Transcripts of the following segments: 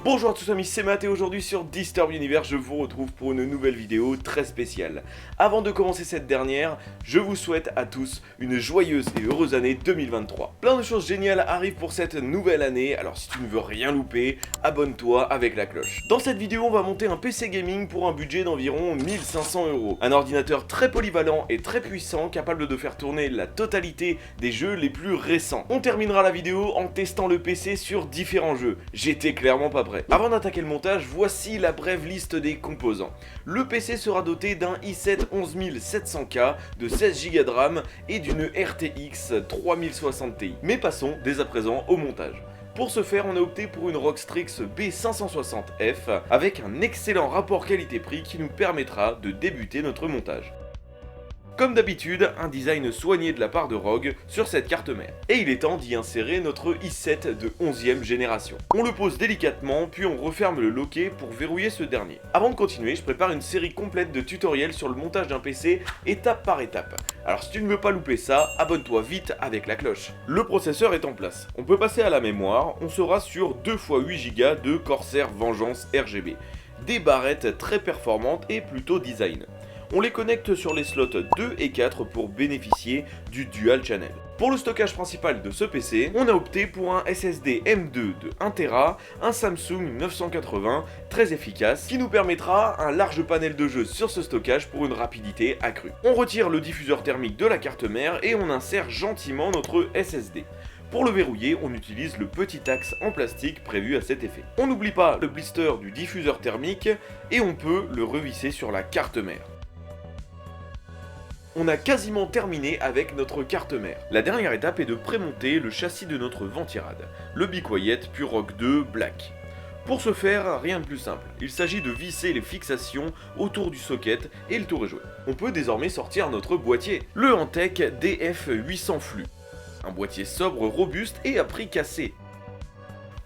Bonjour à tous amis, c'est Matt et aujourd'hui sur Disturb Universe, je vous retrouve pour une nouvelle vidéo très spéciale. Avant de commencer cette dernière, je vous souhaite à tous une joyeuse et heureuse année 2023. Plein de choses géniales arrivent pour cette nouvelle année, alors si tu ne veux rien louper, abonne-toi avec la cloche. Dans cette vidéo, on va monter un PC gaming pour un budget d'environ 1500 €. Un ordinateur très polyvalent et très puissant, capable de faire tourner la totalité des jeux les plus récents. On terminera la vidéo en testant le PC sur différents jeux. J'étais clairement pas prêt. Avant d'attaquer le montage, voici la brève liste des composants. Le PC sera doté d'un i7 11700K, de 16 Go de RAM et d'une RTX 3060 Ti. Mais passons dès à présent au montage. Pour ce faire, on a opté pour une ROG Strix B560F avec un excellent rapport qualité-prix qui nous permettra de débuter notre montage. Comme d'habitude, un design soigné de la part de ROG sur cette carte mère. Et il est temps d'y insérer notre i7 de 11e génération. On le pose délicatement, puis on referme le loquet pour verrouiller ce dernier. Avant de continuer, je prépare une série complète de tutoriels sur le montage d'un PC, étape par étape. Alors si tu ne veux pas louper ça, abonne-toi vite avec la cloche. Le processeur est en place. On peut passer à la mémoire, on sera sur 2 x 8 Go de Corsair Vengeance RGB. Des barrettes très performantes et plutôt design. On les connecte sur les slots 2 et 4 pour bénéficier du Dual Channel. Pour le stockage principal de ce PC, on a opté pour un SSD M2 de 1TB, un Samsung 980 très efficace qui nous permettra un large panel de jeux sur ce stockage pour une rapidité accrue. On retire le diffuseur thermique de la carte mère et on insère gentiment notre SSD. Pour le verrouiller, on utilise le petit axe en plastique prévu à cet effet. On n'oublie pas le blister du diffuseur thermique et on peut le revisser sur la carte mère. On a quasiment terminé avec notre carte mère. La dernière étape est de prémonter le châssis de notre ventirad, le Be Quiet Pure Rock 2 Black. Pour ce faire, rien de plus simple, il s'agit de visser les fixations autour du socket et le tour est joué. On peut désormais sortir notre boîtier, le Antec DF800 Flux. Un boîtier sobre, robuste et à prix cassé.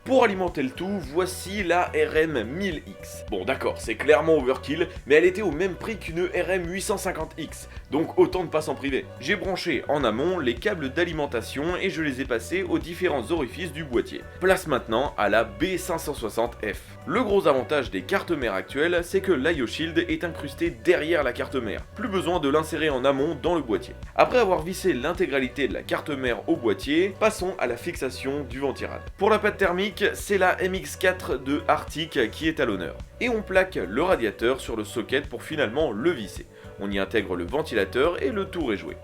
Pour alimenter le tout, voici la RM1000X. Bon d'accord, c'est clairement overkill, mais elle était au même prix qu'une RM850X, donc autant ne pas s'en priver. J'ai branché en amont les câbles d'alimentation et je les ai passés aux différents orifices du boîtier. Place maintenant à la B560F. Le gros avantage des cartes mères actuelles, c'est que l'IO Shield est incrusté derrière la carte mère. Plus besoin de l'insérer en amont dans le boîtier. Après avoir vissé l'intégralité de la carte mère au boîtier, passons à la fixation du ventirad. Pour la pâte thermique, c'est la MX4 de Arctic qui est à l'honneur. Et on plaque le radiateur sur le socket pour finalement le visser. On y intègre le ventilateur et le tour est joué.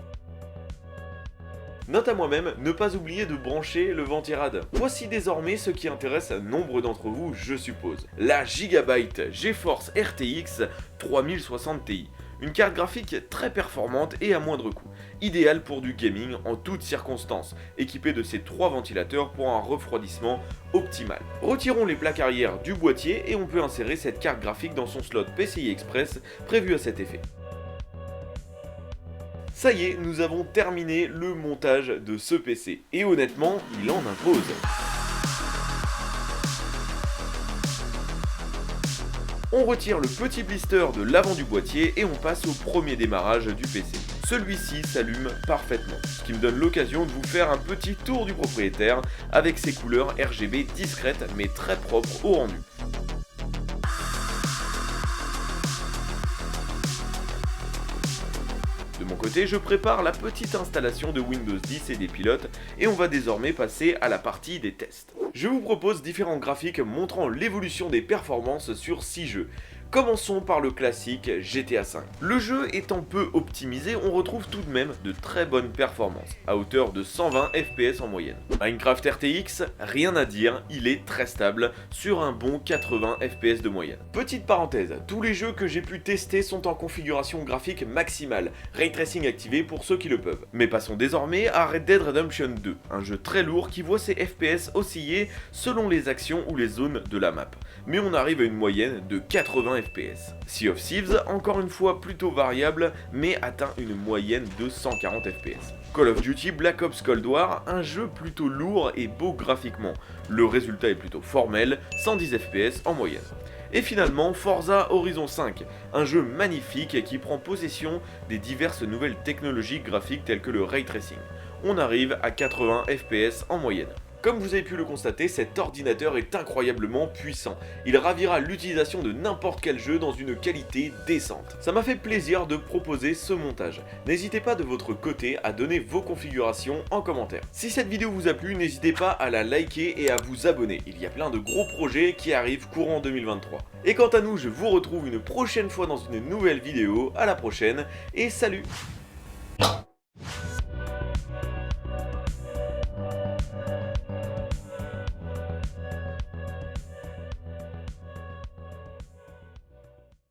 Note à moi-même, ne pas oublier de brancher le ventirad. Voici désormais ce qui intéresse nombre d'entre vous, je suppose. La Gigabyte GeForce RTX 3060 Ti. Une carte graphique très performante et à moindre coût, idéale pour du gaming en toutes circonstances, équipée de ces 3 ventilateurs pour un refroidissement optimal. Retirons les plaques arrière du boîtier et on peut insérer cette carte graphique dans son slot PCI Express prévu à cet effet. Ça y est, nous avons terminé le montage de ce PC, et honnêtement, il en impose. On retire le petit blister de l'avant du boîtier et on passe au premier démarrage du PC. Celui-ci s'allume parfaitement, ce qui me donne l'occasion de vous faire un petit tour du propriétaire avec ses couleurs RGB discrètes mais très propres au rendu. De mon côté, je prépare la petite installation de Windows 10 et des pilotes et on va désormais passer à la partie des tests. Je vous propose différents graphiques montrant l'évolution des performances sur 6 jeux. Commençons par le classique GTA V. Le jeu étant peu optimisé, on retrouve tout de même de très bonnes performances, à hauteur de 120 FPS en moyenne. Minecraft RTX, rien à dire, il est très stable, sur un bon 80 FPS de moyenne. Petite parenthèse, tous les jeux que j'ai pu tester sont en configuration graphique maximale, Ray Tracing activé pour ceux qui le peuvent. Mais passons désormais à Red Dead Redemption 2, un jeu très lourd qui voit ses FPS osciller selon les actions ou les zones de la map. Mais on arrive à une moyenne de 80 FPS. Sea of Thieves, encore une fois plutôt variable, mais atteint une moyenne de 140 FPS. Call of Duty Black Ops Cold War, un jeu plutôt lourd et beau graphiquement. Le résultat est plutôt formel, 110 FPS en moyenne. Et finalement, Forza Horizon 5, un jeu magnifique qui prend possession des diverses nouvelles technologies graphiques telles que le Ray Tracing. On arrive à 80 FPS en moyenne. Comme vous avez pu le constater, cet ordinateur est incroyablement puissant. Il ravira l'utilisation de n'importe quel jeu dans une qualité décente. Ça m'a fait plaisir de proposer ce montage. N'hésitez pas de votre côté à donner vos configurations en commentaire. Si cette vidéo vous a plu, n'hésitez pas à la liker et à vous abonner. Il y a plein de gros projets qui arrivent courant 2023. Et quant à nous, je vous retrouve une prochaine fois dans une nouvelle vidéo. À la prochaine et salut!